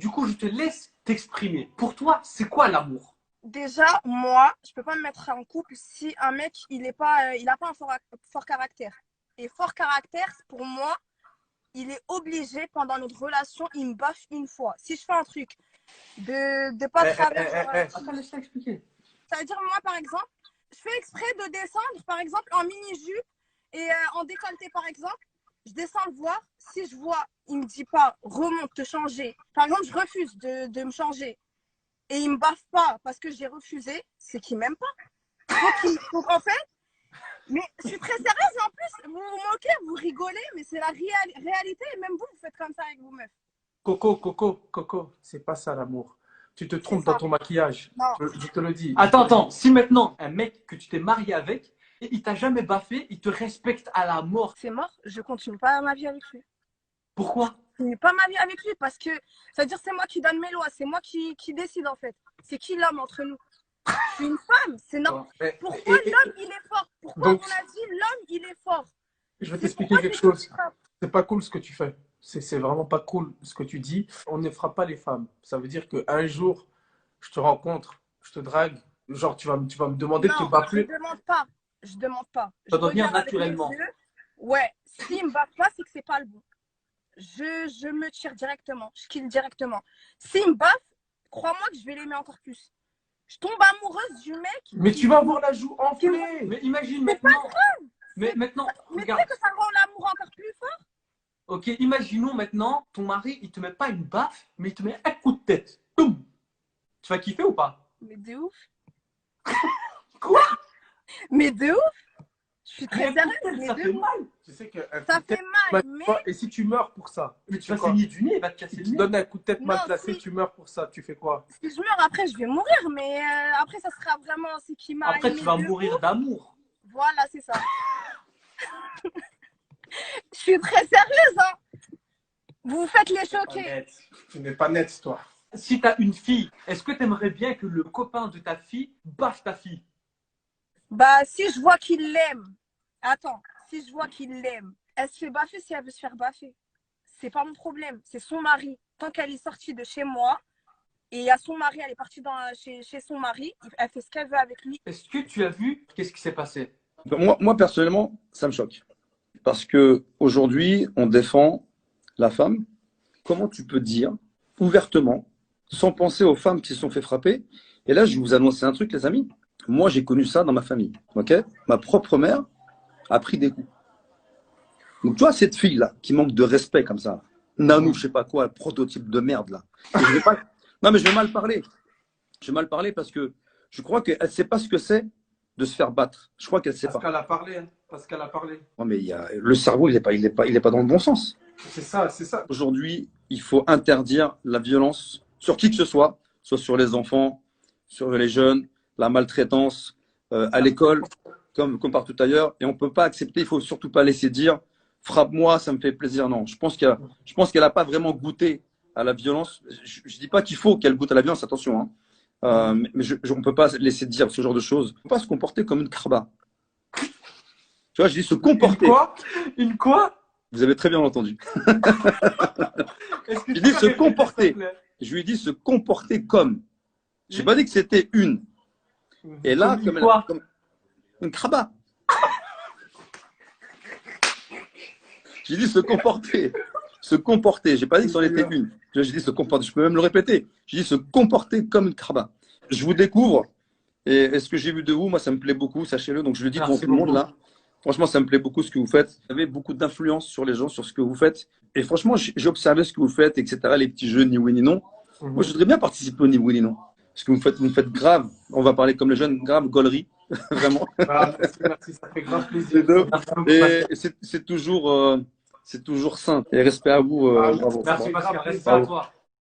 Du coup, je te laisse t'exprimer. Pour toi, c'est quoi l'amour? Déjà, moi, je peux pas me mettre en couple si un mec, il a pas un fort caractère. Et fort caractère, pour moi, il est obligé, pendant notre relation, il me baffe une fois. Si je fais un truc de pas travers, Attends, laisse-moi expliquer. ça veut dire, moi, par exemple, je fais exprès de descendre, par exemple, en mini-jupe et en décolleté, par exemple. Je descends le voir. Si je vois, il me dit pas, remonte, te changer. Par exemple, je refuse de me changer. Et il me baffe pas parce que j'ai refusé, c'est qu'il m'aime pas. Donc en fait, mais je suis très sérieuse et en plus, vous vous moquez, vous rigolez, mais c'est la réalité et même vous, vous faites comme ça avec vous meufs. Coco, c'est pas ça l'amour. Tu te C'est trompes dans ça. ton maquillage. Non. Je te le dis. Attends. Si maintenant, un mec que tu t'es marié avec, il t'a jamais baffé, il te respecte à la mort. C'est mort, je continue pas ma vie avec lui. Pourquoi? Je continue pas ma vie avec lui parce que ça veut dire c'est moi qui donne mes lois, c'est moi qui décide en fait. C'est qui l'homme entre nous? Je suis une femme, c'est normal. Pourquoi l'homme il est fort? Pourquoi donc, on a dit l'homme il est fort? je vais t'expliquer quelque chose. C'est pas cool ce que tu fais. C'est vraiment pas cool ce que tu dis. On ne fera pas les femmes. Ça veut dire qu'un jour, je te rencontre, je te drague, genre tu vas me demander de te Non, baffer. je demande pas. Je demande pas. Ça Je doit venir regarde avec mes naturellement. yeux. Ouais, s'il me baffe pas, c'est que c'est pas le bon. Je me tire directement. Je kill directement. S'il me baffe, crois-moi que je vais l'aimer encore plus. Je tombe amoureuse du mec. Mais tu vas avoir la joue enflée. Mais imagine maintenant. Mais maintenant, Mais tu regarde. sais que ça rend l'amour encore plus fort. Ok, imaginons maintenant, ton mari, il te met pas une baffe, mais il te met un coup de tête. Toum. Tu vas kiffer ou pas? Mais de ouf. Quoi? Mais de ouf. Je suis très Mais sérieuse. ça fait mal. Tu sais que ça fait mal, mais... Et si tu meurs pour ça? Mais tu vas saigner du nez, il va te casser le nez. Tu donnes un coup de tête mal placé, tu meurs pour ça. Tu fais quoi? Si je meurs après, je vais mourir, mais après, ça sera vraiment ce qui m'a Après, aimé tu vas de mourir ouf. d'amour. Voilà, c'est ça. Je suis très sérieuse, hein. Vous faites les choquer. Tu n'es pas nette, toi. Si tu as une fille, est-ce que tu aimerais bien que le copain de ta fille baffe ta fille? Bah, si je vois qu'il l'aime. Attends, si je vois qu'il l'aime, elle se fait baffer si elle veut se faire baffer. C'est pas mon problème, c'est son mari. Tant qu'elle est sortie de chez moi, et à son mari, elle est partie chez son mari, elle fait ce qu'elle veut avec lui. Est-ce que tu as vu qu'est-ce qui s'est passé? Moi, personnellement, ça me choque. Parce qu'aujourd'hui, on défend la femme. Comment tu peux dire ouvertement, sans penser aux femmes qui se sont fait frapper? Et là, je vais vous annoncer un truc, les amis. Moi, j'ai connu ça dans ma famille. Ok? Ma propre mère a pris des coups. Donc, tu vois, cette fille-là, qui manque de respect comme ça, Nanou, je sais pas quoi, prototype de merde, là. Je vais pas... Non, mais je vais mal parler. Je vais mal parler parce que je crois qu'elle ne sait pas ce que c'est de se faire battre. Je crois qu'elle ne sait pas. Parce qu'elle a parlé, hein. Parce qu'elle a parlé. Non, mais le cerveau, il n'est pas dans le bon sens. C'est ça. Aujourd'hui, il faut interdire la violence sur qui que ce soit sur les enfants, sur les jeunes, la maltraitance à l'école, comme partout ailleurs. Et on ne peut pas accepter, il ne faut surtout pas laisser dire frappe-moi, ça me fait plaisir. Non, je pense qu'elle n'a pas vraiment goûté à la violence. Je ne dis pas qu'il faut qu'elle goûte à la violence, attention. Hein. Mais on ne peut pas laisser dire ce genre de choses. On ne peut pas se comporter comme une craba. Tu vois, je dis se comporter. Une quoi? Vous avez très bien entendu. Je dis se comporter. Je lui ai dit se comporter comme. Je n'ai pas dit que c'était une. Et là, comme une craba. J'ai dit se comporter. Se comporter. J'ai pas dit que c'en était une. J'ai dit se comporter. Je peux même le répéter. J'ai dit se comporter comme une craba. Je vous découvre. Et ce que j'ai vu de vous, moi, ça me plaît beaucoup, sachez-le. Donc, je le dis devant tout le monde là. Franchement, ça me plaît beaucoup ce que vous faites. Vous avez beaucoup d'influence sur les gens, sur ce que vous faites. Et franchement, j'ai observé ce que vous faites, etc. Les petits jeux, ni oui, ni non. Moi, je voudrais bien participer au ni oui, ni non. Parce que vous me faites grave. On va parler comme les jeunes, grave gaulerie. Vraiment. Merci, ça fait grave plaisir. Et c'est toujours sain. Et respect à vous. Merci, Pascal. Respect à toi.